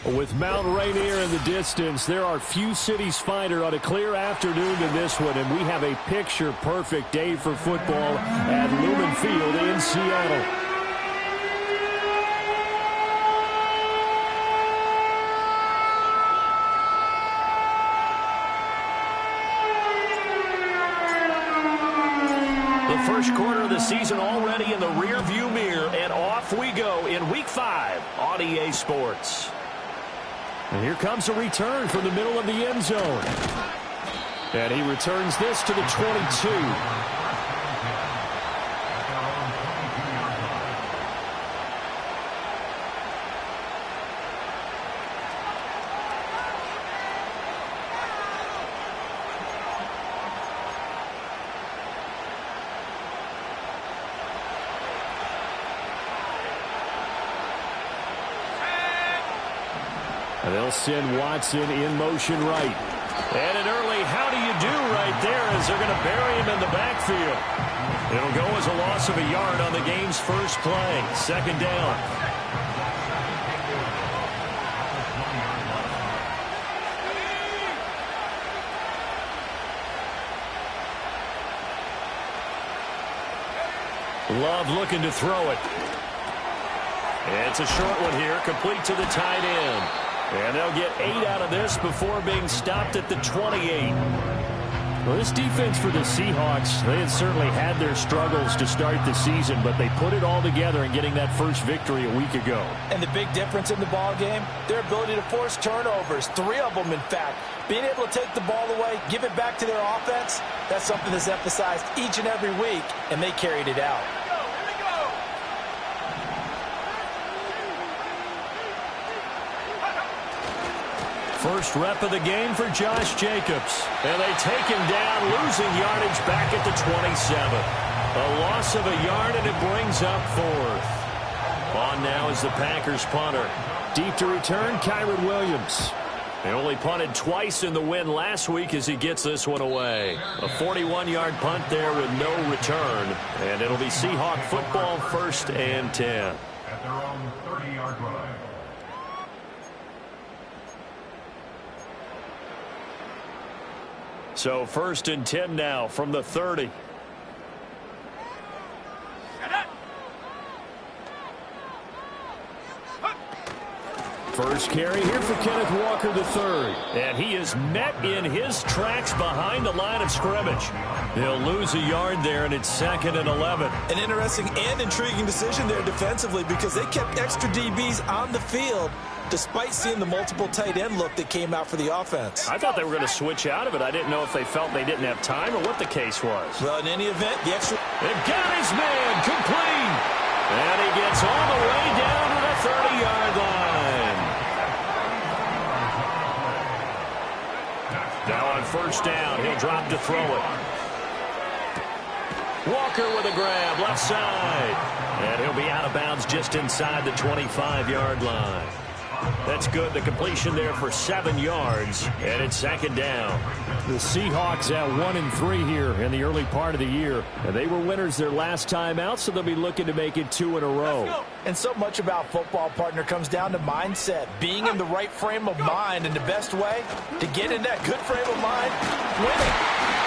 With Mount Rainier in the distance, there are few cities finer on a clear afternoon than this one, and we have a picture-perfect day for football at Lumen Field in Seattle. The first quarter of the season already in the rearview mirror, and off we go in Week 5 on EA Sports. And here comes a return from the middle of the end zone. And he returns this to the 22. And they'll send Watson in motion right. And an early how do you do right there as they're going to bury him in the backfield. It'll go as a loss of a yard on the game's first play. Second down. Love looking to throw it. It's a short one here, complete to the tight end. And they'll get 8 out of this before being stopped at the 28. Well, this defense for the Seahawks, they had certainly had their struggles to start the season, but they put it all together in getting that first victory a week ago. And the big difference in the ball game, their ability to force turnovers, 3 of them in fact. Being able to take the ball away, give it back to their offense, that's something that's emphasized each and every week, and they carried it out. First rep of the game for Josh Jacobs. And they take him down, losing yardage back at the 27. A loss of a yard, and it brings up 4th. On now is the Packers punter. Deep to return, Kyron Williams. They only punted twice in the win last week as he gets this one away. A 41-yard punt there with no return. And it'll be Seahawk football, 1st and 10. At their own 30-yard line. So 1st and 10 now from the 30. First carry here for Kenneth Walker III. And he is met in his tracks behind the line of scrimmage. They'll lose a yard there, and it's 2nd and 11. An interesting and intriguing decision there defensively because they kept extra DBs on the field despite seeing the multiple tight end look that came out for the offense. I thought they were going to switch out of it. I didn't know if they felt they didn't have time or what the case was. Well, in any event, the extra... They've got his man complete. And he gets all the way down to the 30-yard line. Now on 1st down, he'll drop to throw it. Walker with a grab, left side. And he'll be out of bounds just inside the 25-yard line. That's good. The completion there for 7 yards, and it's 2nd down. The Seahawks at 1-3 here in the early part of the year. And they were winners their last time out, so they'll be looking to make it 2 in a row. And so much about football, partner, comes down to mindset. Being in the right frame of mind, and the best way to get in that good frame of mind, winning.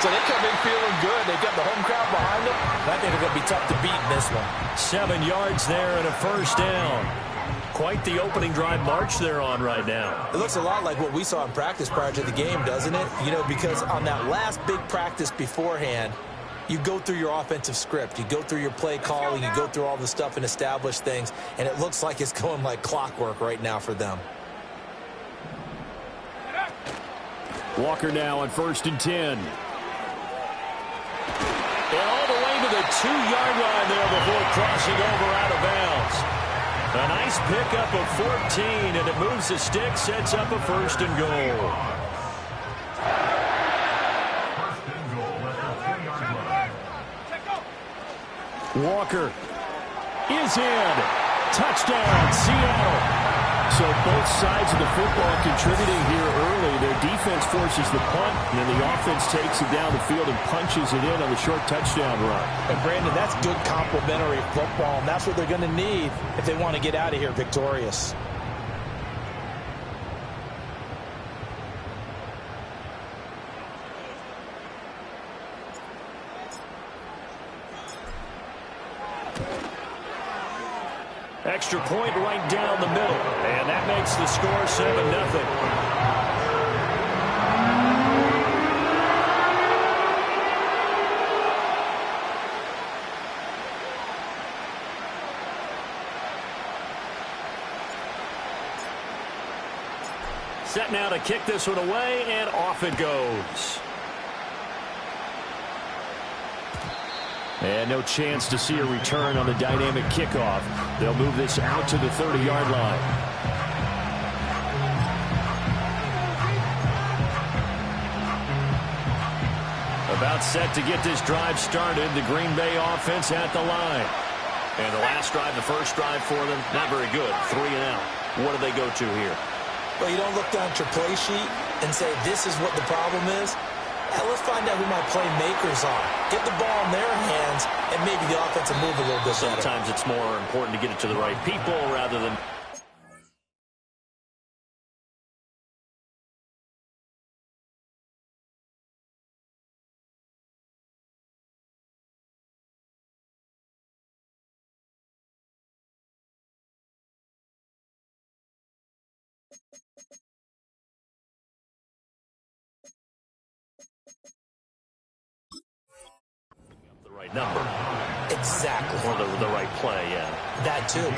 So they come in feeling good. They've got the home crowd behind them. And I think they're going to be tough to beat in this one. 7 yards there and a 1st down. Quite the opening drive march they're on right now. It looks a lot like what we saw in practice prior to the game, doesn't it? You know, because on that last big practice beforehand, you go through your offensive script. You go through your play calling. You go through all the stuff and establish things. And it looks like it's going like clockwork right now for them. Walker now on 1st and 10. And all the way to the 2-yard line there before crossing over out of bounds. A nice pickup of 14, and it moves the stick, sets up a 1st and goal. Walker is in. Touchdown, Seattle. So both sides of the football contributing here early. Their defense forces the punt, and then the offense takes it down the field and punches it in on the short touchdown run. And, Brandon, that's good complementary football, and that's what they're going to need if they want to get out of here victorious. Extra point right down the middle. And that makes the score 7-0. Set now to kick this one away, and off it goes. And no chance to see a return on the dynamic kickoff. They'll move this out to the 30-yard line. About set to get this drive started. The Green Bay offense at the line. And the last drive, the first drive for them, not very good. 3 and out. What do they go to here? Well, you don't look down at your play sheet and say, this is what the problem is. Let's find out who my playmakers are. Get the ball in their hands, and maybe the offense will move a little bit better. Sometimes it's more important to get it to the right people rather than... the right number. Exactly. Or the right play, yeah. That too.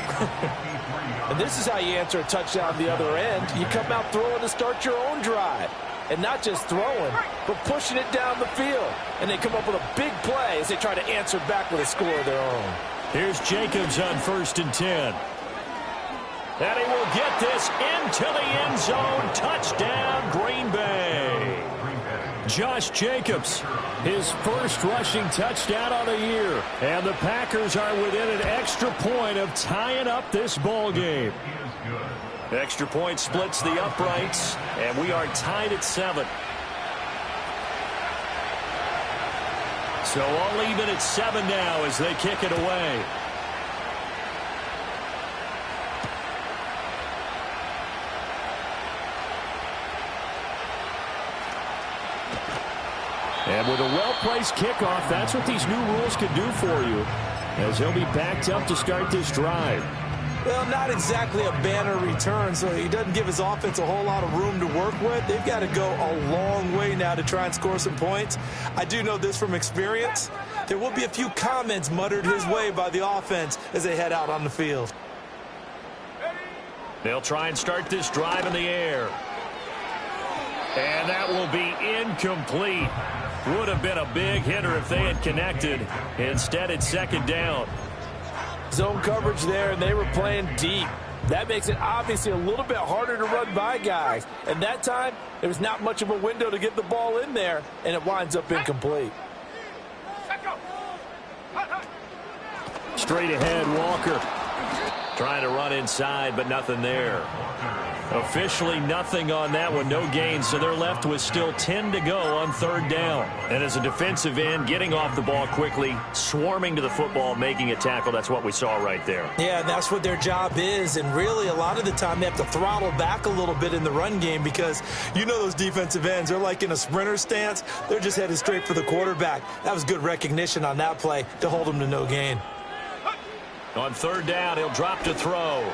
And this is how you answer a touchdown the other end. You come out throwing to start your own drive. And not just throwing, but pushing it down the field. And they come up with a big play as they try to answer back with a score of their own. Here's Jacobs on 1st and 10. And he will get this into the end zone. Touchdown, Green Bay. Josh Jacobs, his first rushing touchdown on the year. And the Packers are within an extra point of tying up this ball game. Extra point splits the uprights, and we are tied at 7. So all even at 7 now as they kick it away. And with a well-placed kickoff, that's what these new rules can do for you, as he'll be backed up to start this drive. Well, not exactly a banner return, so he doesn't give his offense a whole lot of room to work with. They've got to go a long way now to try and score some points. I do know this from experience. There will be a few comments muttered his way by the offense as they head out on the field. They'll try and start this drive in the air. And that will be incomplete. Would have been a big hitter if they had connected. Instead, it's 2nd down. Zone coverage there, and they were playing deep. That makes it obviously a little bit harder to run by guys. And that time, there was not much of a window to get the ball in there, and it winds up incomplete. Straight ahead, Walker. Trying to run inside, but nothing there. Officially nothing on that one, no gain, so they're left with still 10 to go on 3rd down. And as a defensive end, getting off the ball quickly, swarming to the football, making a tackle, that's what we saw right there. Yeah, and that's what their job is, and really a lot of the time they have to throttle back a little bit in the run game because you know those defensive ends, they're like in a sprinter stance. They're just headed straight for the quarterback. That was good recognition on that play to hold them to no gain. On 3rd down, he'll drop to throw.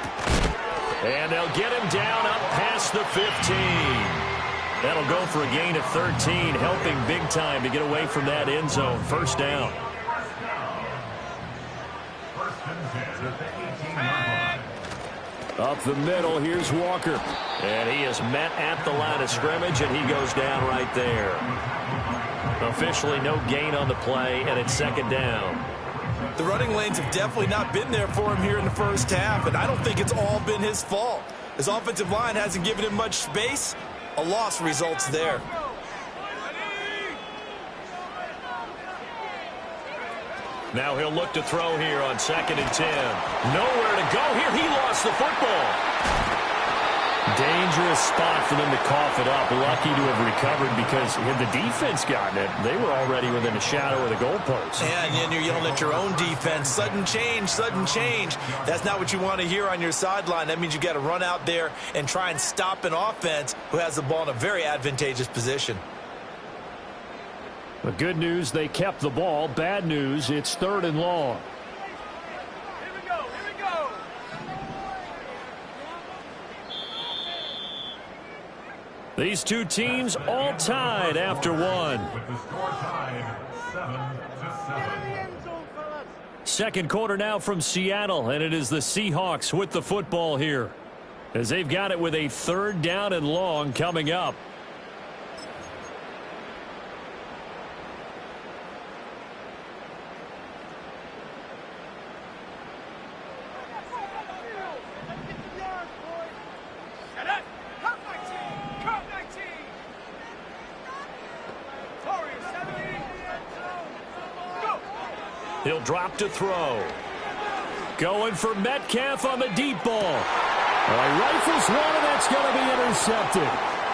And they'll get him down up past the 15. That'll go for a gain of 13, helping big time to get away from that end zone. 1st down. Up the middle, here's Walker. And he is met at the line of scrimmage, and he goes down right there. Officially no gain on the play, and it's 2nd down. The running lanes have definitely not been there for him here in the first half, and I don't think it's all been his fault. His offensive line hasn't given him much space. A loss results there. Now he'll look to throw here on 2nd and 10. Nowhere to go here. He lost the football. Dangerous spot for them to cough it up. Lucky to have recovered because had the defense gotten it, they were already within a shadow of the goalpost. Yeah, and then you're yelling at your own defense. Sudden change, sudden change. That's not what you want to hear on your sideline. That means you got to run out there and try and stop an offense who has the ball in a very advantageous position. The good news, they kept the ball. Bad news, it's 3rd and long. Here we go. These two teams all tied after one. With the score tied 7-7. Second quarter now from Seattle, and it is the Seahawks with the football here, as they've got it with a 3rd down and long coming up. He'll drop to throw. Going for Metcalf on the deep ball. Well, he rifles one, and that's going to be intercepted.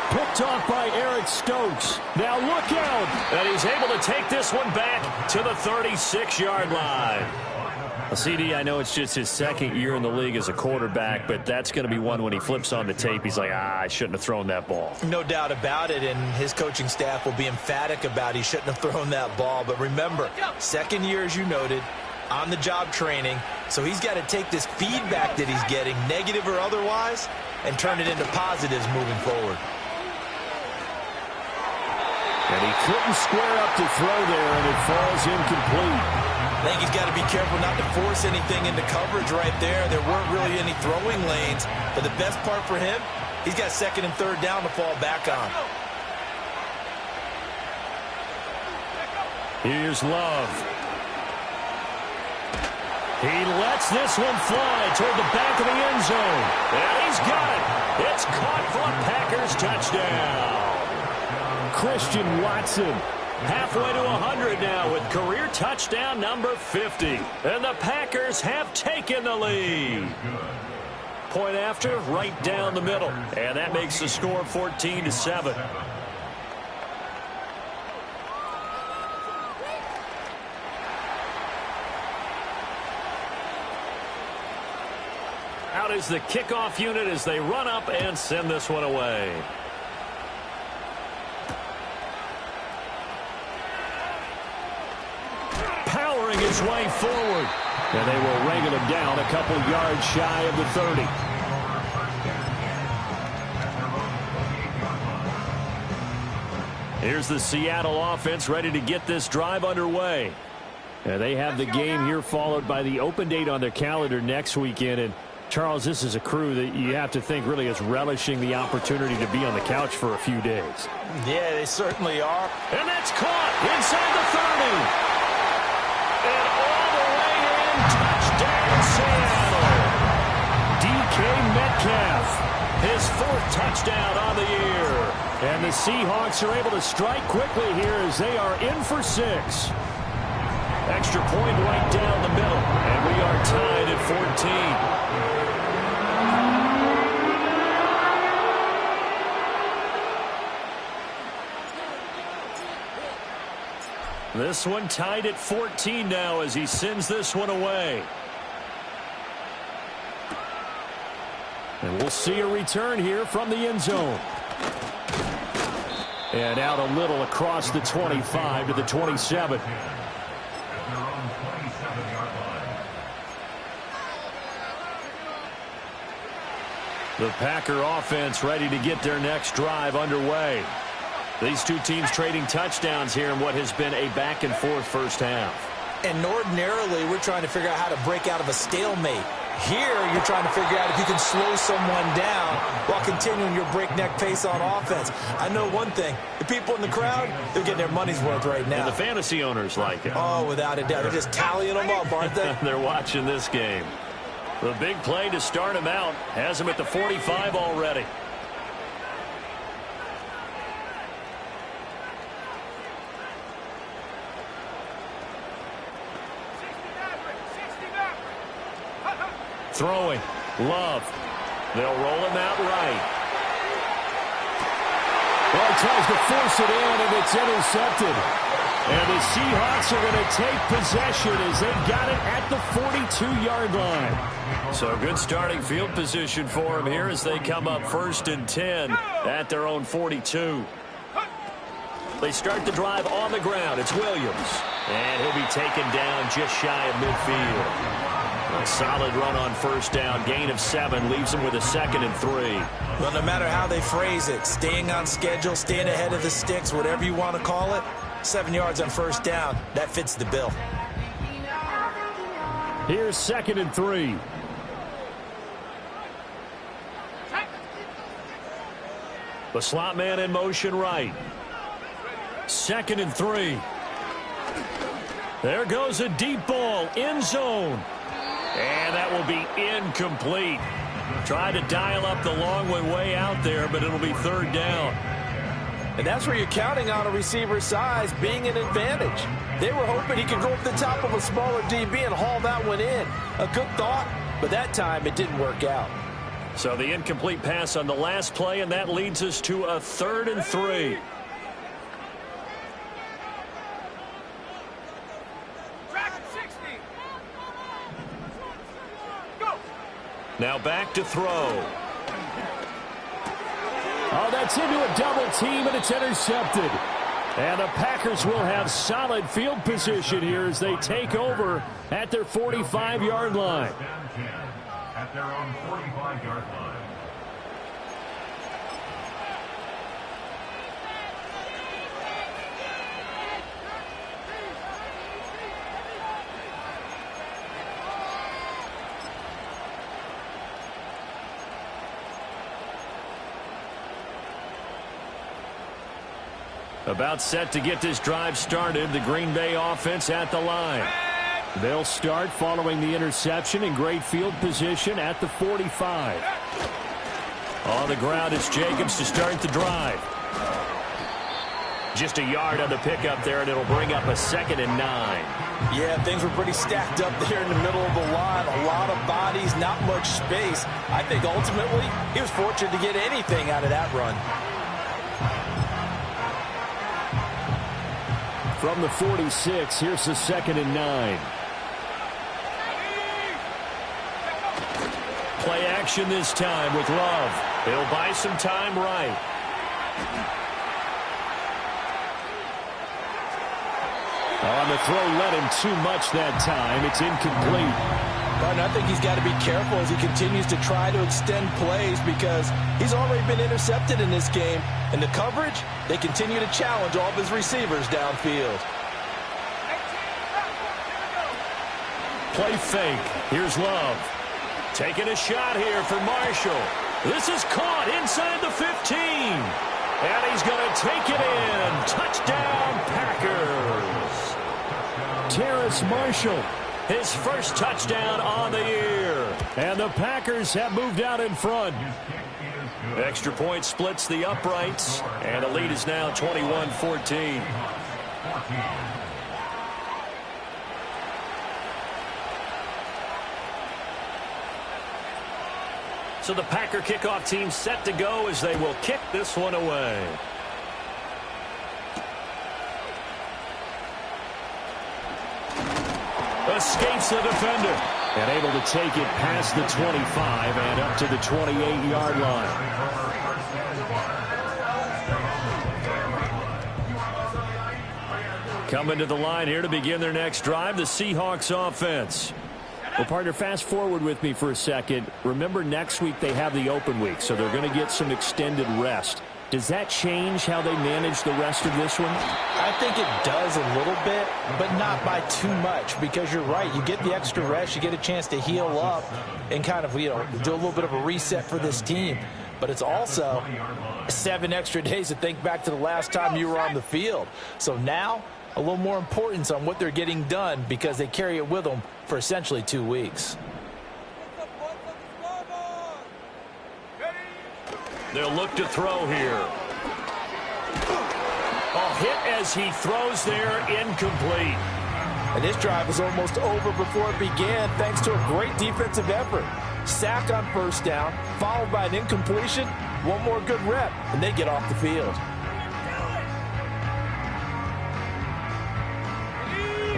Picked off by Eric Stokes. Now look out. And he's able to take this one back to the 36-yard line. Well, CD, I know it's just his 2nd year in the league as a quarterback, but that's going to be one when he flips on the tape. He's like, I shouldn't have thrown that ball. No doubt about it, and his coaching staff will be emphatic about he shouldn't have thrown that ball. But remember, 2nd year, as you noted, on-the-job training, so he's got to take this feedback that he's getting, negative or otherwise, and turn it into positives moving forward. And he couldn't square up to throw there, and it falls incomplete. I think he's got to be careful not to force anything into coverage right there. There weren't really any throwing lanes. But the best part for him, he's got 2nd and 3rd down to fall back on. Here's Love. He lets this one fly toward the back of the end zone. And he's got it. It's caught for a Packers touchdown. Christian Watson halfway to 100 now with career touchdown number 50. And the Packers have taken the lead. Point after, right down the middle. And that makes the score 14-7. Out is the kickoff unit as they run up and send this one away. Powering his way forward. And they will wrangle him down a couple yards shy of the 30. Here's the Seattle offense ready to get this drive underway. And they have the game here followed by the open date on their calendar next weekend. And Charles, this is a crew that you have to think really is relishing the opportunity to be on the couch for a few days. Yeah, they certainly are. And that's caught inside the 30. And all the way in, touchdown Seattle. DK Metcalf, his 4th touchdown on the year. And the Seahawks are able to strike quickly here as they are in for 6. Extra point right down the middle, and we are tied at 14. This one tied at 14 now as he sends this one away. And we'll see a return here from the end zone. And out a little across the 25 to the 27. The Packer offense ready to get their next drive underway. These two teams trading touchdowns here in what has been a back-and-forth first half. And ordinarily, we're trying to figure out how to break out of a stalemate. Here, you're trying to figure out if you can slow someone down while continuing your breakneck pace on offense. I know one thing. The people in the crowd, they're getting their money's worth right now. And the fantasy owners like it. Oh, without a doubt. They're just tallying them up, aren't they? They're watching this game. The big play to start him out has him at the 45 already. Throwing. Love. They'll roll him out right. Well, he tries to force it in, and it's intercepted. And the Seahawks are going to take possession as they got it at the 42-yard line. So good starting field position for them here as they come up 1st and 10 at their own 42. They start the drive on the ground. It's Williams. And he'll be taken down just shy of midfield. A solid run on first down. Gain of 7 leaves them with a 2nd and 3. Well, no matter how they phrase it, staying on schedule, staying ahead of the sticks, whatever you want to call it, 7 yards on first down, that fits the bill. Here's 2nd and 3. The slot man in motion right. 2nd and 3. There goes a deep ball, end zone. And that will be incomplete. Tried to dial up the long way out there, but it'll be 3rd down. And that's where you're counting on a receiver's size being an advantage. They were hoping he could go up the top of a smaller DB and haul that one in. A good thought, but that time it didn't work out. So the incomplete pass on the last play, and that leads us to a 3rd and 3. Now back to throw. Oh, that's into a double team, and it's intercepted. And the Packers will have solid field position here as they take over at their 45-yard line. At their own 45-yard line. About set to get this drive started. The Green Bay offense at the line. They'll start following the interception in great field position at the 45. On the ground, it's Jacobs to start the drive. Just a yard on the pickup there, and it'll bring up a 2nd and 9. Yeah, things were pretty stacked up there in the middle of the line. A lot of bodies, not much space. I think ultimately he was fortunate to get anything out of that run. From the 46, here's the 2nd and 9. Play action this time with Love. They'll buy some time right. On the throw, let him too much that time. It's incomplete. And I think he's got to be careful as he continues to try to extend plays because he's already been intercepted in this game. And the coverage, they continue to challenge all of his receivers downfield. Play fake. Here's Love. Taking a shot here for Marshall. This is caught inside the 15. And he's going to take it in. Touchdown, Packers. Terrace Marshall. His first touchdown on the year. And the Packers have moved out in front. Extra point splits the uprights. And the lead is now 21-14. So the Packer kickoff team set to go as they will kick this one away. Escapes the defender. And able to take it past the 25 and up to the 28-yard line. Coming to the line here to begin their next drive, the Seahawks offense. Well, partner, fast forward with me for a second. Remember, next week they have the open week, so they're going to get some extended rest. Does that change how they manage the rest of this one? I think it does a little bit, but not by too much, because you're right. You get the extra rest. You get a chance to heal up and kind of, do a little bit of a reset for this team. But it's also 7 extra days to think back to the last time you were on the field. So now a little more importance on what they're getting done because they carry it with them for essentially 2 weeks. They'll look to throw here. A hit as he throws there, incomplete. And this drive was almost over before it began thanks to a great defensive effort. Sack on first down, followed by an incompletion, one more good rep, and they get off the field.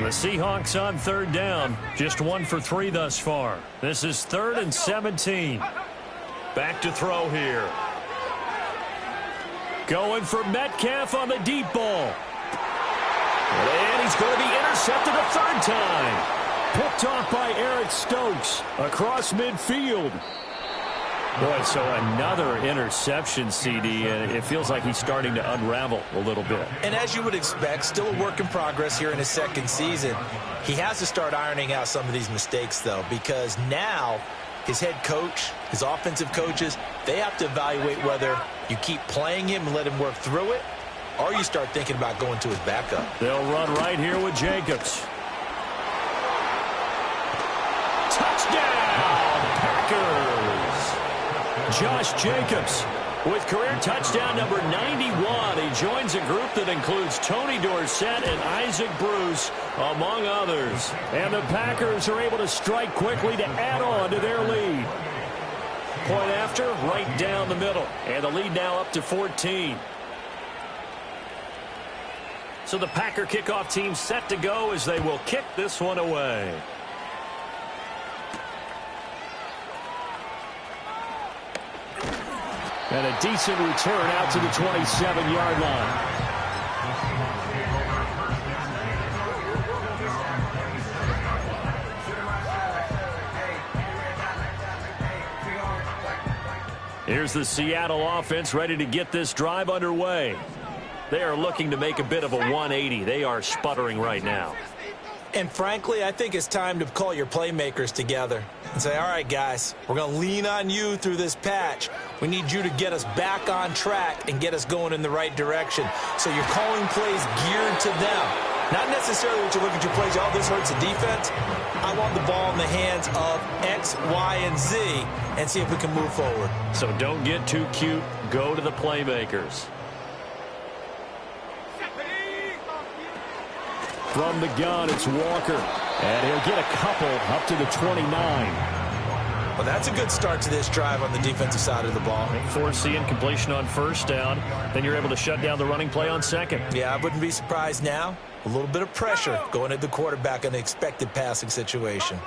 The Seahawks on 3rd down, just 1 for 3 thus far. This is 3rd and 17. Back to throw here. Going for Metcalf on the deep ball. And he's going to be intercepted a 3rd time. Picked Picked off by Eric Stokes across midfield. Boy, so another interception, CD, and it feels like he's starting to unravel a little bit. And as you would expect, still a work in progress here in his second season. He has to start ironing out some of these mistakes, though, because now his head coach, his offensive coaches, they have to evaluate whether you keep playing him and let him work through it, or you start thinking about going to his backup. They'll run right here with Jacobs. Touchdown, Packers! Josh Jacobs with career touchdown number 91. He joins a group that includes Tony Dorsett and Isaac Bruce, among others. And the Packers are able to strike quickly to add on to their lead. Point after, right down the middle. And the lead now up to 14. So the Packer kickoff team set to go as they will kick this one away. And a decent return out to the 27-yard line. Here's the Seattle offense ready to get this drive underway. They are looking to make a bit of a 180. They are sputtering right now. And frankly, I think it's time to call your playmakers together and say, all right, guys, we're going to lean on you through this patch. We need you to get us back on track and get us going in the right direction. So you're calling plays geared to them. Not necessarily what you look at your plays, oh, this hurts the defense. I want the ball in the hands of X, Y, and Z and see if we can move forward. So don't get too cute. Go to the playmakers. From the gun, it's Walker. And he'll get a couple up to the 29. Well, that's a good start to this drive on the defensive side of the ball. Force the incompletion on first down. Then you're able to shut down the running play on second. Yeah, I wouldn't be surprised now. A little bit of pressure going at the quarterback in the expected passing situation.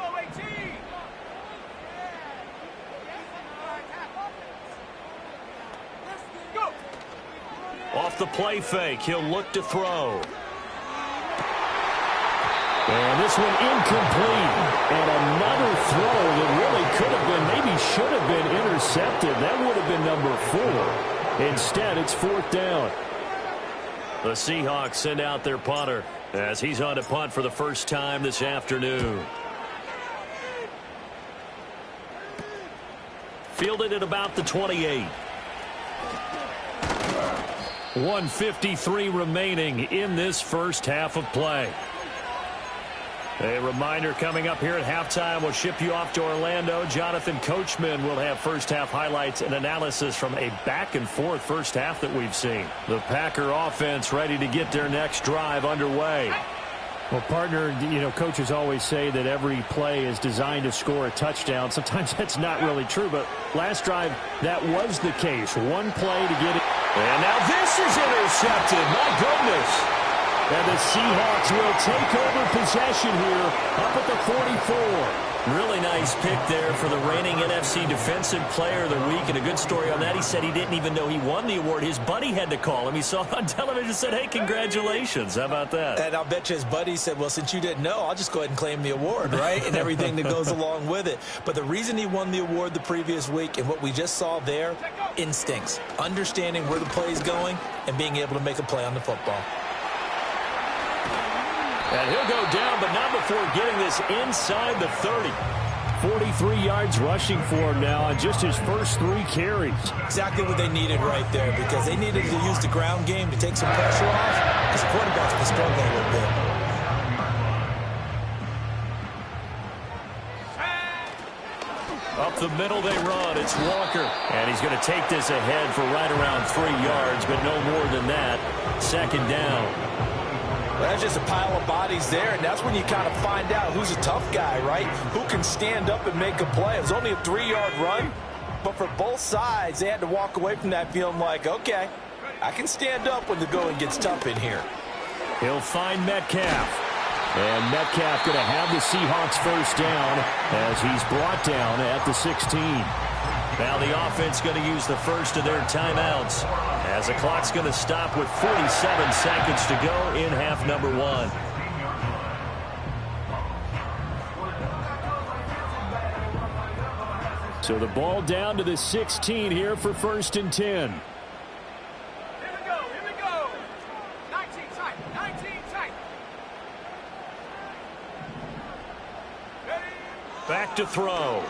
Off the play fake, he'll look to throw. And this one incomplete. And another throw that really could have been, maybe should have been intercepted. That would have been number 4. Instead, it's fourth down. The Seahawks send out their punter as he's on to punt for the first time this afternoon. Fielded at about the 28. 1:53 remaining in this first half of play. A reminder coming up here at halftime. We'll ship you off to Orlando. Jonathan Coachman will have first-half highlights and analysis from a back-and-forth first half that we've seen. The Packer offense ready to get their next drive underway. Well, partner, you know, coaches always say that every play is designed to score a touchdown. Sometimes that's not really true, but last drive, that was the case. One play to get it. And now this is intercepted. My goodness. And the Seahawks will take over possession here up at the 44. Really nice pick there for the reigning NFC Defensive Player of the Week. And a good story on that. He said he didn't even know he won the award. His buddy had to call him. He saw it on television and said, hey, congratulations. How about that? And I'll bet you his buddy said, well, since you didn't know, I'll just go ahead and claim the award, right? And everything that goes along with it. But the reason he won the award the previous week and what we just saw there, instincts. Understanding where the play is going and being able to make a play on the football. And he'll go down, but not before getting this inside the 30. 43 yards rushing for him now on just his first 3 carries. Exactly what they needed right there, because they needed to use the ground game to take some pressure off, because the quarterback's been struggling a little bit. Up the middle they run. It's Walker. And he's going to take this ahead for right around 3 yards, but no more than that. Second down. Well, that's just a pile of bodies there, and that's when you kind of find out who's a tough guy, right? Who can stand up and make a play. It was only a 3-yard run, but for both sides, they had to walk away from that feeling like, okay, I can stand up when the going gets tough in here. He'll find Metcalf. And Metcalf going to have the Seahawks first down as he's brought down at the 16. Now the offense going to use the first of their timeouts as the clock's going to stop with 47 seconds to go in half number 1. So the ball down to the 16 here for 1st and 10. Here we go. 19 tight. Ready? Back to throw.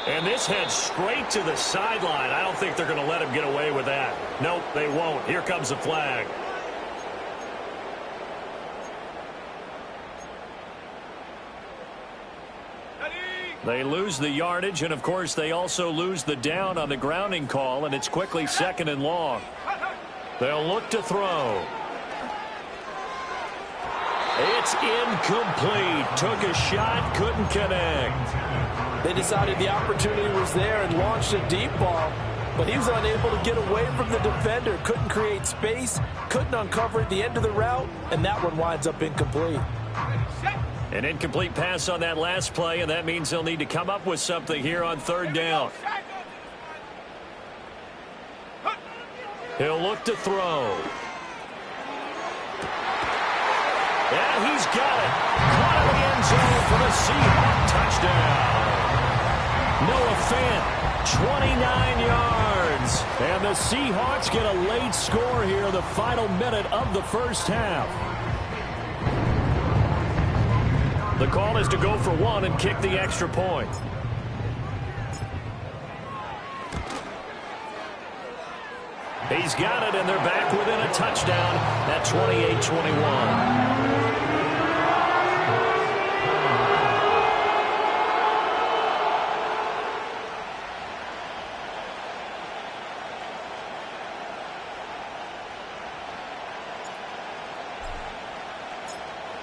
And this heads straight to the sideline. I don't think they're going to let him get away with that. Nope, they won't. Here comes the flag. They lose the yardage, and, of course, they also lose the down on the grounding call, and it's quickly 2nd and long. They'll look to throw. It's incomplete. Took a shot, couldn't connect. They decided the opportunity was there and launched a deep ball, but he was unable to get away from the defender. Couldn't create space, couldn't uncover at the end of the route, and that one winds up incomplete. An incomplete pass on that last play, and that means they'll need to come up with something here on 3rd down. He'll look to throw. And he's got it. Caught in the end zone for the Seahawks touchdown. Noah Fant, 29 yards. And the Seahawks get a late score here in the final minute of the first half. The call is to go for 1 and kick the extra point. He's got it, and they're back within a touchdown at 28-21.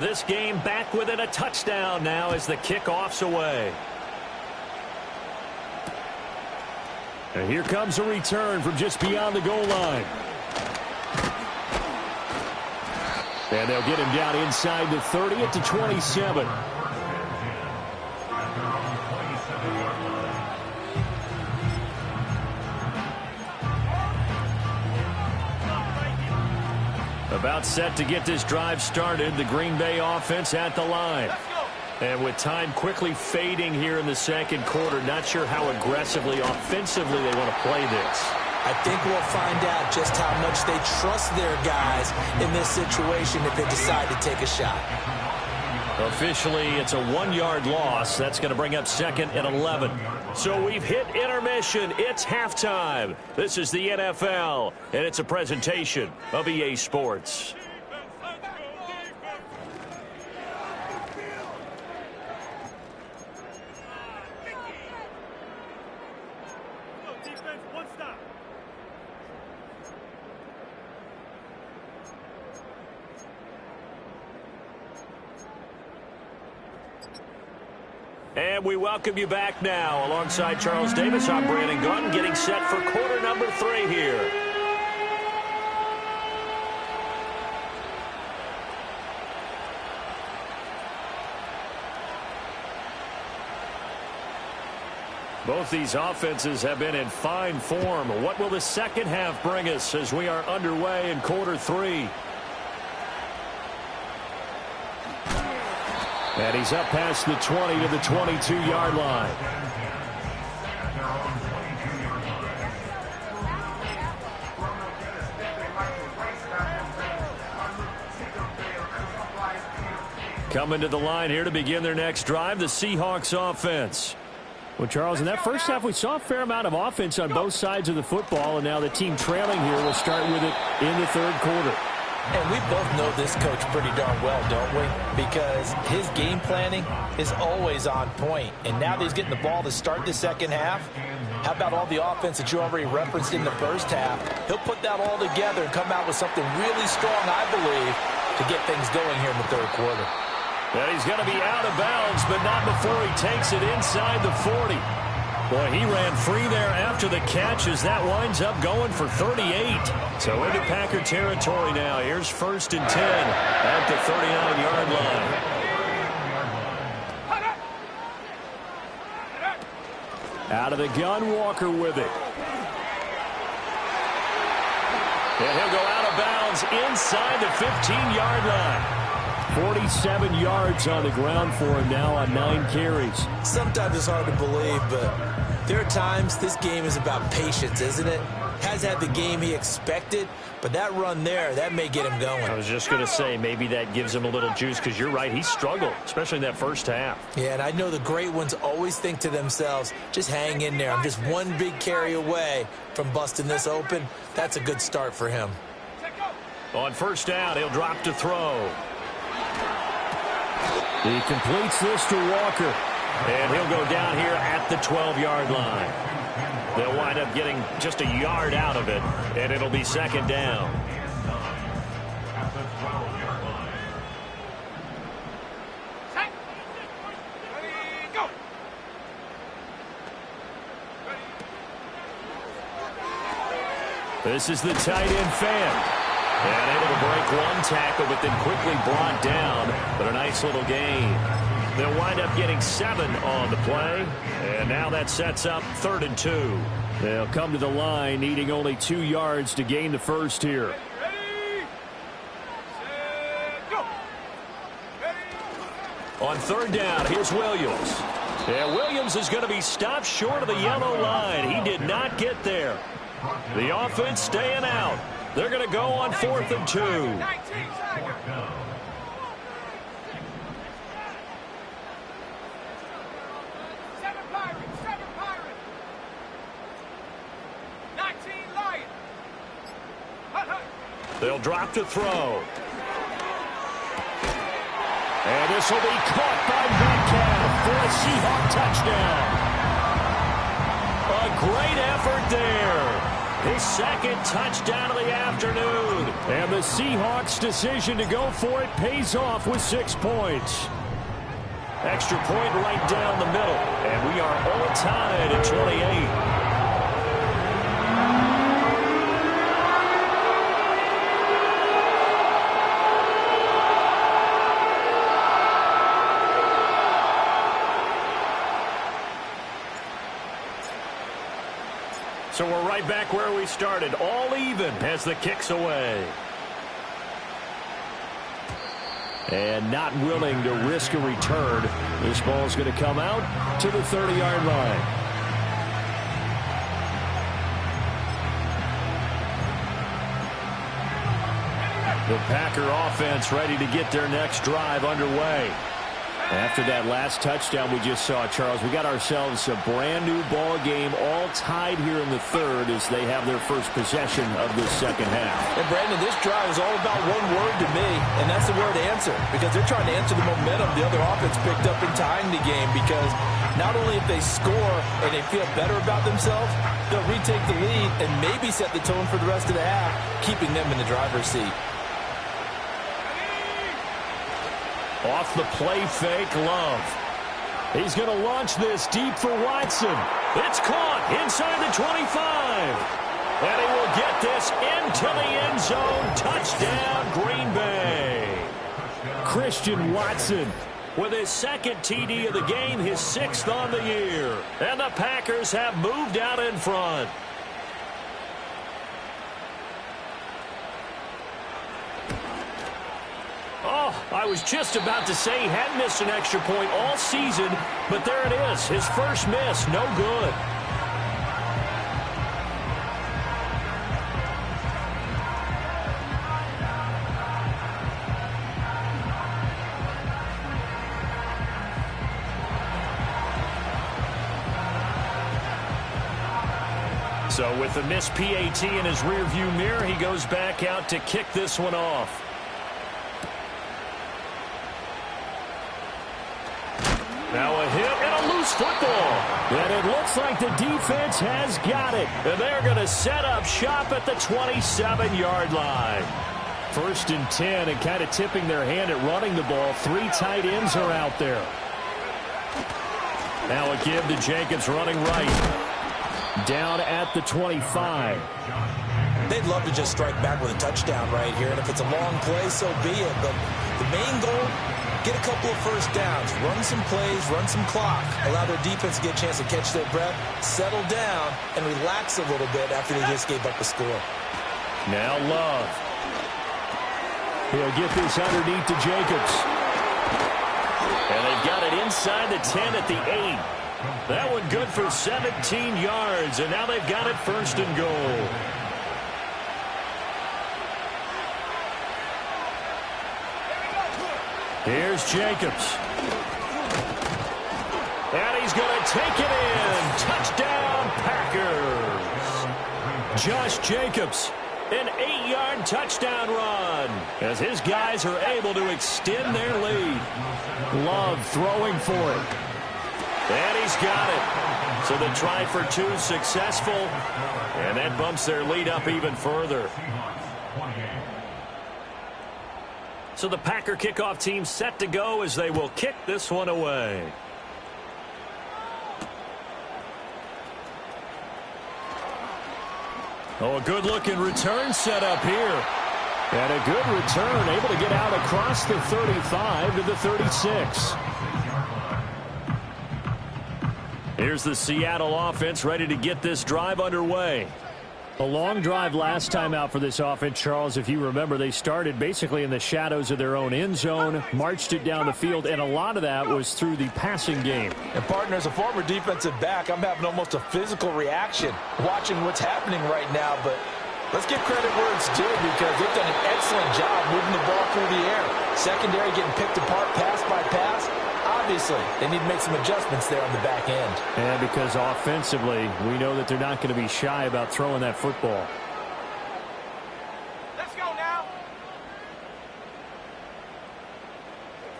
This game back within a touchdown now as the kickoff's away. And here comes a return from just beyond the goal line. And they'll get him down inside the 30 at the 27. About set to get this drive started. The Green Bay offense at the line. And with time quickly fading here in the second quarter, not sure how aggressively, offensively they want to play this. I think we'll find out just how much they trust their guys in this situation if they decide to take a shot. Officially, it's a 1-yard loss. That's going to bring up 2nd and 11. So we've hit intermission. It's halftime. This is the NFL, and it's a presentation of EA Sports. And we welcome you back now. Alongside Charles Davis, I'm Brandon Gunn, getting set for quarter number 3 here. Both these offenses have been in fine form. What will the second half bring us as we are underway in quarter 3? And he's up past the 20 to the 22-yard line. Coming to the line here to begin their next drive, the Seahawks offense. Well, Charles, in that first half, we saw a fair amount of offense on both sides of the football, and now the team trailing here will start with it in the third quarter. And we both know this coach pretty darn well, don't we? Because his game planning is always on point. And now that he's getting the ball to start the second half, how about all the offense that you already referenced in the first half? He'll put that all together and come out with something really strong, I believe, to get things going here in the third quarter. And he's going to be out of bounds, but not before he takes it inside the 40. Boy, he ran free there after the catch as that winds up going for 38. So into Packer territory now. Here's 1st and 10 at the 39-yard line. Out of the gun, Walker with it. And he'll go out of bounds inside the 15-yard line. 47 yards on the ground for him now on 9 carries. Sometimes it's hard to believe, but there are times this game is about patience, isn't it? Has had the game he expected, but that run there, that may get him going. I was just going to say, maybe that gives him a little juice, because you're right, he struggled, especially in that first half. Yeah, and I know the great ones always think to themselves, just hang in there. I'm just one big carry away from busting this open. That's a good start for him. On first down, he'll drop to throw. He completes this to Walker. And he'll go down here at the 12-yard line. They'll wind up getting just a yard out of it, and it'll be second down. At the 12-yard line. Set. Ready, go. This is the tight end fan. And able to break one tackle, but then quickly brought down. But a nice little gain. They'll wind up getting 7 on the play. And now that sets up 3rd and 2. They'll come to the line, needing only 2 yards to gain the first here. Ready, set, go. Ready. On 3rd down, here's Williams. And Williams is going to be stopped short of the yellow line. He did not get there. The offense staying out. They're going to go on 4th and 2. 19 seconds. Seven Pirates. 19 Lions. Hut, hut. They'll drop to throw. And this will be caught by Metcalf for a Seahawks touchdown. A great effort there. His second touchdown of the afternoon. And the Seahawks' decision to go for it pays off with 6 points. Extra point right down the middle. And we are all tied at 28. So we're right back where we started, all even as the kick's away. And not willing to risk a return. This ball's going to come out to the 30-yard line. The Packer offense ready to get their next drive underway. After that last touchdown we just saw, Charles, we got ourselves a brand-new ball game, all tied here in the 3rd as they have their first possession of this second half. And, Brandon, this drive is all about one word to me, and that's the word answer, because they're trying to answer the momentum the other offense picked up in tying the game, because not only if they score and they feel better about themselves, they'll retake the lead and maybe set the tone for the rest of the half, keeping them in the driver's seat. Off the play fake, Love. He's going to launch this deep for Watson. It's caught inside the 25. And he will get this into the end zone. Touchdown, Green Bay. Christian Watson with his second TD of the game, his 6th on the year. And the Packers have moved out in front. Oh, I was just about to say he hadn't missed an extra point all season, but there it is. His first miss, no good. So with the missed PAT in his rearview mirror, he goes back out to kick this one off. Now a hit and a loose football. And it looks like the defense has got it. And they're going to set up shop at the 27-yard line. 1st and 10, and kind of tipping their hand at running the ball. 3 tight ends are out there. Now a give to Jacobs running right. Down at the 25. They'd love to just strike back with a touchdown right here, and if it's a long play, so be it. But the main goal, get a couple of first downs, run some plays, run some clock, allow their defense to get a chance to catch their breath, settle down, and relax a little bit after they just gave up a score. Now Love. He'll get this underneath to Jacobs. And they've got it inside the 10 at the 8. That one good for 17 yards, and now they've got it first and goal. Here's Jacobs. And he's going to take it in. Touchdown, Packers. Josh Jacobs, an 8-yard touchdown run, as his guys are able to extend their lead. Love throwing for it. And he's got it. So the try for 2 successful, and that bumps their lead up even further. So the Packer kickoff team set to go as they will kick this one away. Oh, a good-looking return set up here. And a good return, able to get out across the 35 to the 36. Here's the Seattle offense ready to get this drive underway. A long drive last time out for this offense, Charles. If you remember, they started basically in the shadows of their own end zone, marched it down the field, and a lot of that was through the passing game. And, partner, as a former defensive back, I'm having almost a physical reaction watching what's happening right now. But let's give credit where it's due, because they've done an excellent job moving the ball through the air. Secondary getting picked apart pass by pass. Obviously, they need to make some adjustments there on the back end. And because offensively, we know that they're not going to be shy about throwing that football. Let's go now.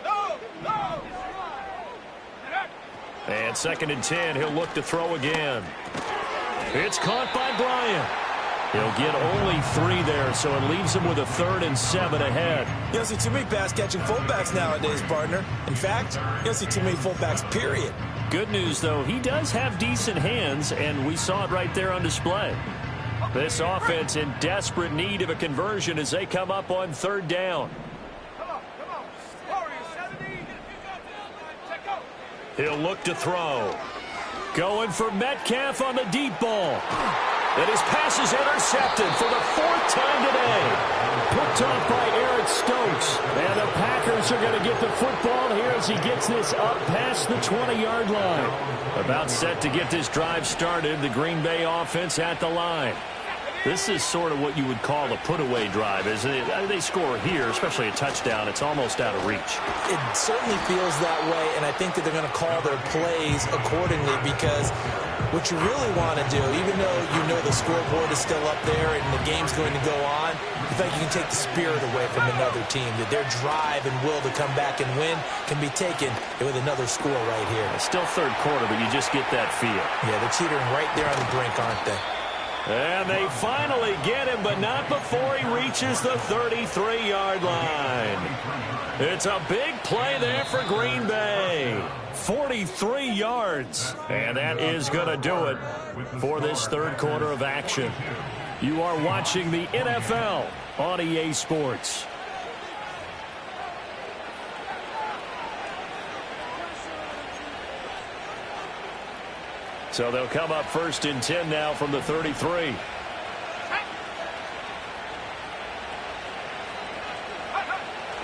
No, no. And 2nd and 10, he'll look to throw again. It's caught by Bryant. He'll get only 3 there, so it leaves him with a 3rd and 7 ahead. You don't see too many pass-catching fullbacks nowadays, partner. In fact, you don't see too many fullbacks, period. Good news, though, he does have decent hands, and we saw it right there on display. This offense in desperate need of a conversion as they come up on 3rd down. Come on. Warriors, 70. Check go. He'll look to throw. Going for Metcalf on the deep ball. And his pass is intercepted for the 4th time today. Picked off by Eric Stokes. And the Packers are going to get the football here as he gets this up past the 20-yard line. About set to get this drive started, the Green Bay offense at the line. This is sort of what you would call a put-away drive, isn't it? They score here, especially a touchdown. It's almost out of reach. It certainly feels that way, and I think that they're going to call their plays accordingly, because what you really want to do, even though you know the scoreboard is still up there and the game's going to go on, you think you can take the spirit away from another team, that their drive and will to come back and win can be taken with another score right here. It's still 3rd quarter, but you just get that feel. Yeah, they're teetering right there on the brink, aren't they? And they finally get him, but not before he reaches the 33-yard line. It's a big play there for Green Bay. 43 yards. And that is going to do it for this 3rd quarter of action. You are watching the NFL on EA Sports. So they'll come up 1st and 10 now from the 33.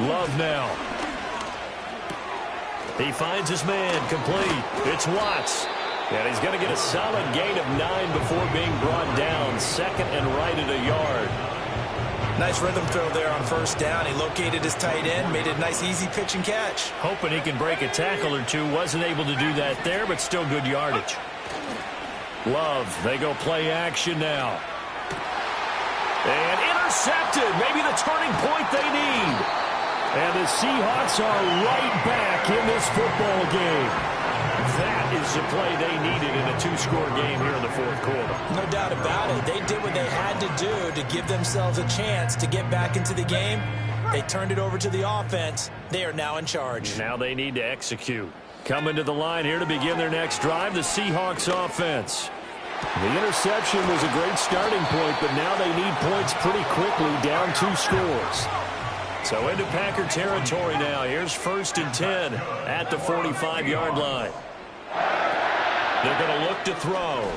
Love now. He finds his man, complete. It's Watts. And he's going to get a solid gain of 9 before being brought down. 2nd and right at a yard. Nice rhythm throw there on 1st down. He located his tight end, made it a nice easy pitch and catch. Hoping he can break a tackle or two. Wasn't able to do that there, but still good yardage. Love, they go play action now. And intercepted. Maybe the turning point they need. And the Seahawks are right back in this football game. That is the play they needed in a 2-score game here in the 4th quarter. No doubt about it. They did what they had to do to give themselves a chance to get back into the game. They turned it over to the offense. They are now in charge. Now they need to execute. Coming to the line here to begin their next drive, the Seahawks offense. The interception was a great starting point, but now they need points pretty quickly, down 2 scores. So into Packer territory now. Here's 1st and 10 at the 45-yard line. They're going to look to throw.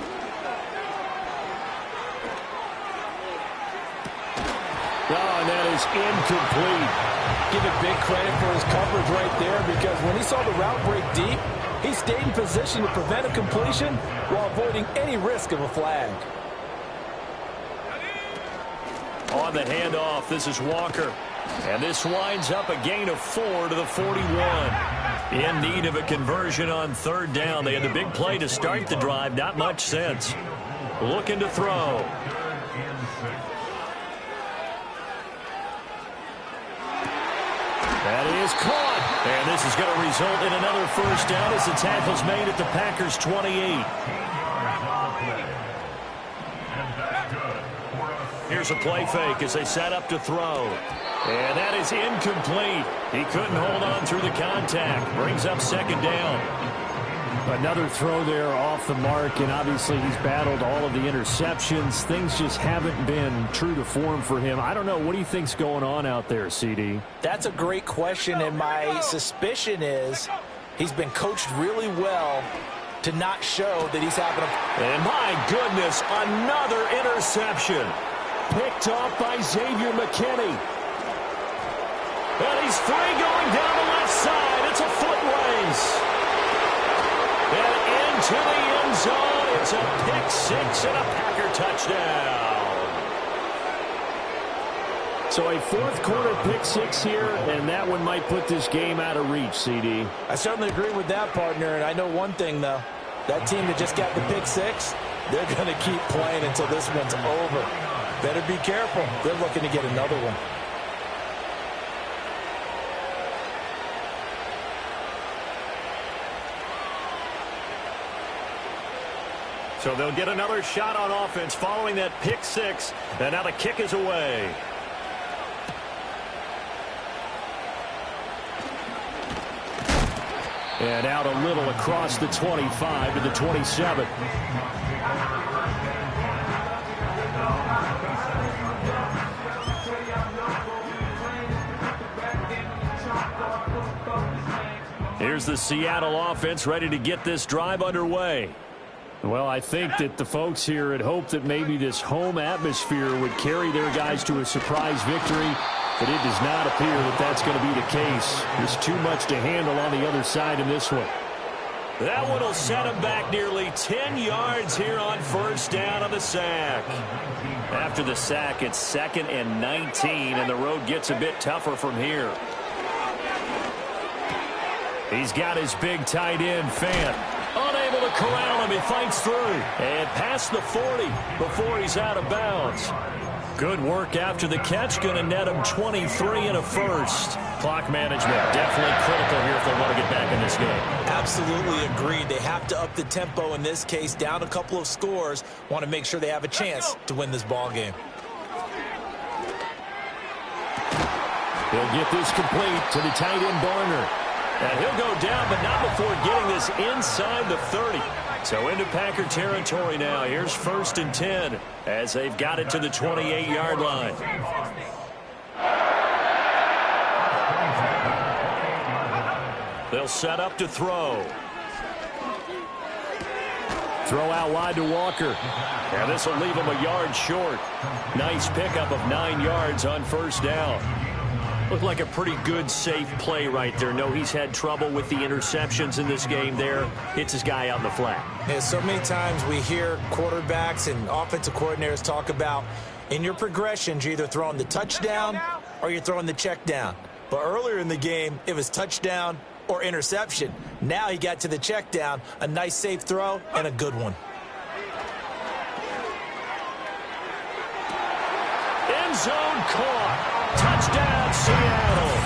Oh, and that is incomplete. Give it big credit for his coverage right there, because when he saw the route break deep, he stayed in position to prevent a completion while avoiding any risk of a flag. On the handoff, this is Walker. And this winds up a gain of 4 to the 41. In need of a conversion on third down. They had the big play to start the drive. Not much sense. Looking to throw. That is caught. And this is going to result in another first down as the tackle's made at the Packers' 28. Here's a play fake as they set up to throw. And that is incomplete. He couldn't hold on through the contact. Brings up second down. Another throw there off the mark, and obviously he's battled all of the interceptions. Things just haven't been true to form for him. I don't know. What do you think's going on out there, CD? That's a great question, and my suspicion is he's been coached really well to not show that he's having a... And my goodness, another interception. Picked off by Xavier McKinney. And he's free going down the left side. It's a foot race. And into the end zone. It's a pick six and a Packer touchdown. So a fourth quarter pick six here, and that one might put this game out of reach, CD. I certainly agree with that, partner. And I know one thing, though. That team that just got the pick six, they're going to keep playing until this one's over. Better be careful. They're looking to get another one. So they'll get another shot on offense following that pick six. And now the kick is away. And out a little across the 25 to the 27. Here's the Seattle offense ready to get this drive underway. Well, I think that the folks here had hoped that maybe this home atmosphere would carry their guys to a surprise victory, but it does not appear that that's going to be the case. There's too much to handle on the other side in this one. That one will set him back nearly 10 yards here on first down on the sack. After the sack, it's 2nd and 19, and the road gets a bit tougher from here. He's got his big tight end, Fant. Unable to corral him. He fights through. And past the 40 before he's out of bounds. Good work after the catch. Going to net him 23 and a first. Clock management definitely critical here if they want to get back in this game. Absolutely agreed. They have to up the tempo in this case. Down a couple of scores. Want to make sure they have a chance to win this ball game. He'll get this complete to the tight end, Barner. And he'll go down, but not before getting this inside the 30. So into Packer territory now. Here's 1st and 10 as they've got it to the 28-yard line. They'll set up to throw. Throw out wide to Walker. And this will leave him a yard short. Nice pickup of 9 yards on first down. Looked like a pretty good, safe play right there. No, he's had trouble with the interceptions in this game there. Hits his guy out in the flat. Yeah, so many times we hear quarterbacks and offensive coordinators talk about in your progressions, you're either throwing the touchdown or you're throwing the check down. But earlier in the game, it was touchdown or interception. Now he got to the check down, a nice safe throw, and a good one. End zone caught. Touchdown, Seattle.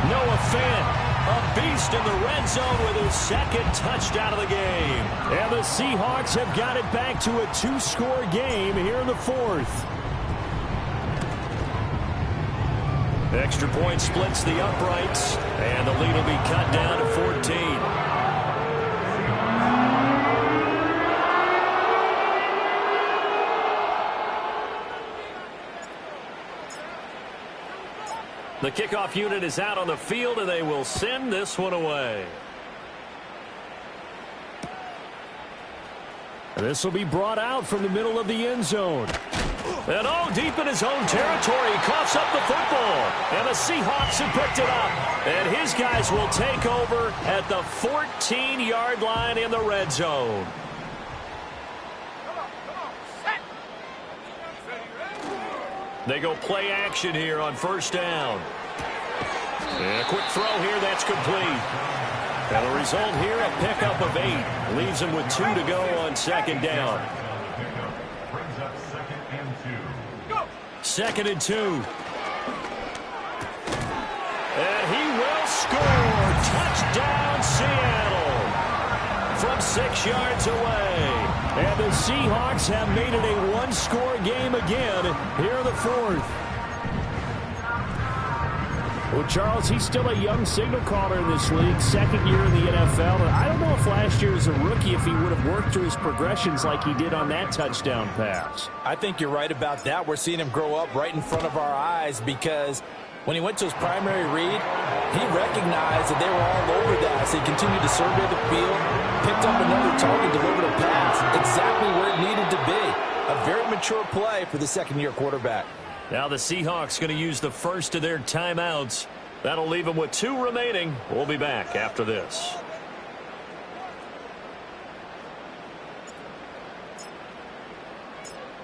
Noah Fant, a beast in the red zone with his 2nd touchdown of the game. And the Seahawks have got it back to a 2-score game here in the 4th. Extra point splits the uprights, and the lead will be cut down to 14. The kickoff unit is out on the field, and they will send this one away. This will be brought out from the middle of the end zone. And deep in his own territory, he coughs up the football. And the Seahawks have picked it up. And his guys will take over at the 14-yard line in the red zone. They go play action here on first down. And a quick throw here, that's complete. And the result here, a pickup of 8. Leaves him with 2 to go on second down. Brings up 2nd and 2. Go! 2nd and 2. And he will score. Touchdown, Seattle. From 6 yards away. And the Seahawks have made it a one-score game again here in the 4th. Well, Charles, he's still a young signal caller in this league, second year in the NFL. And I don't know if last year as a rookie, if he would have worked through his progressions like he did on that touchdown pass. I think you're right about that. We're seeing him grow up right in front of our eyes because when he went to his primary read, he recognized that they were all over that. So he continued to survey the field, picked up another target, delivered a pass exactly where it needed to be. A very mature play for the second-year quarterback. Now the Seahawks going to use the first of their timeouts. That'll leave them with 2 remaining. We'll be back after this.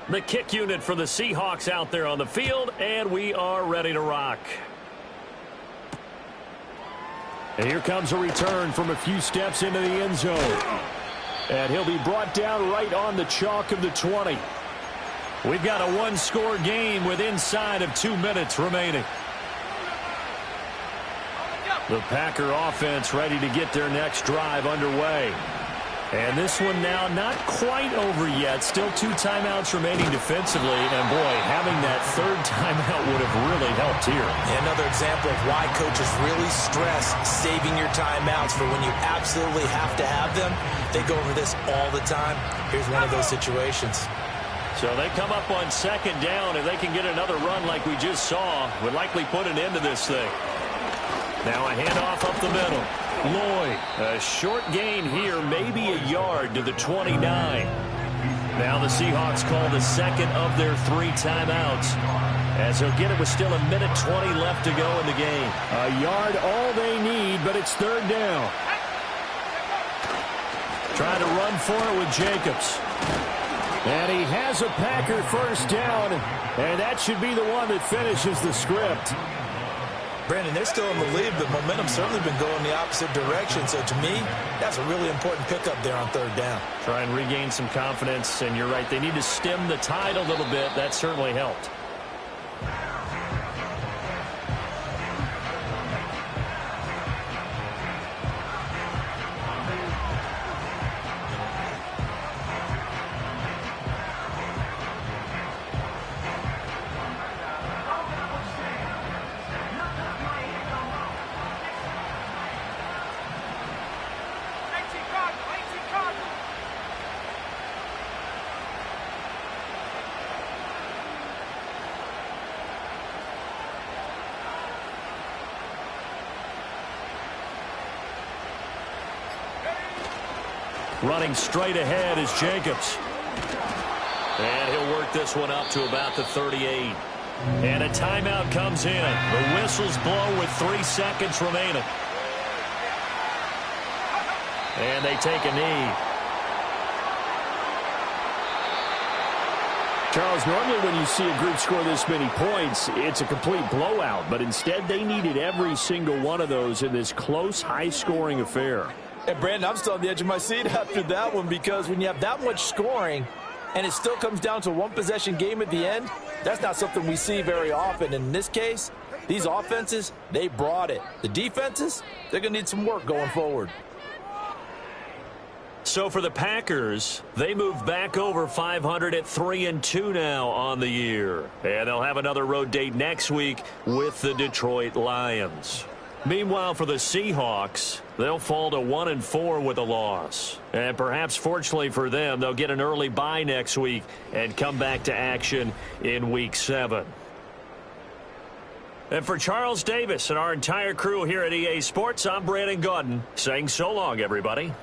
The kick unit for the Seahawks out there on the field, and we are ready to rock. And here comes a return from a few steps into the end zone. And he'll be brought down right on the chalk of the 20. We've got a one-score game with inside of 2 minutes remaining. The Packer offense ready to get their next drive underway. And this one now not quite over yet. Still 2 timeouts remaining defensively. And, boy, having that 3rd timeout would have really helped here. Another example of why coaches really stress saving your timeouts for when you absolutely have to have them. They go over this all the time. Here's one of those situations. So they come up on 2nd down, and they can get another run like we just saw. Would likely put an end to this thing. Now a handoff up the middle. Lloyd, a short gain here, maybe a yard to the 29. Now the Seahawks call the 2nd of their 3 timeouts. As they'll get it with still 1:20 left to go in the game. A yard all they need, but it's 3rd down. Trying to run for it with Jacobs. And he has a Packer first down, and that should be the one that finishes the script. Brandon, they're still in the lead, but momentum's certainly been going the opposite direction. So to me, that's a really important pickup there on 3rd down. Try and regain some confidence, and you're right. They need to stem the tide a little bit. That certainly helped. Running straight ahead is Jacobs. And he'll work this one up to about the 38. And a timeout comes in. The whistles blow with 3 seconds remaining. And they take a knee. Charles, normally when you see a group score this many points, it's a complete blowout. But instead, they needed every single one of those in this close, high-scoring affair. And, Brandon, I'm still on the edge of my seat after that one because when you have that much scoring and it still comes down to a one-possession game at the end, that's not something we see very often. In this case, these offenses, they brought it. The defenses, they're going to need some work going forward. So for the Packers, they move back over 500 at 3-2 now on the year. And they'll have another road date next week with the Detroit Lions. Meanwhile, for the Seahawks, they'll fall to 1-4 with a loss. And perhaps fortunately for them, they'll get an early bye next week and come back to action in Week 7. And for Charles Davis and our entire crew here at EA Sports, I'm Brandon Gaudin saying so long, everybody.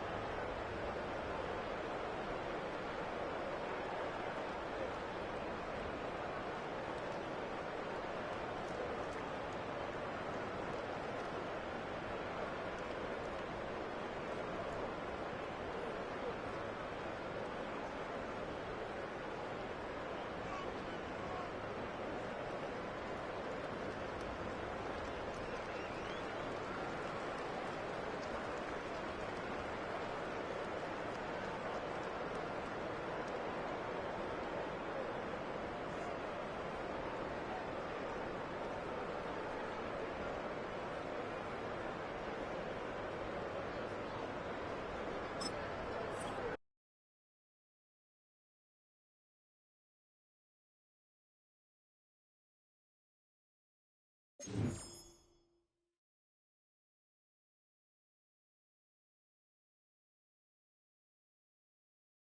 1.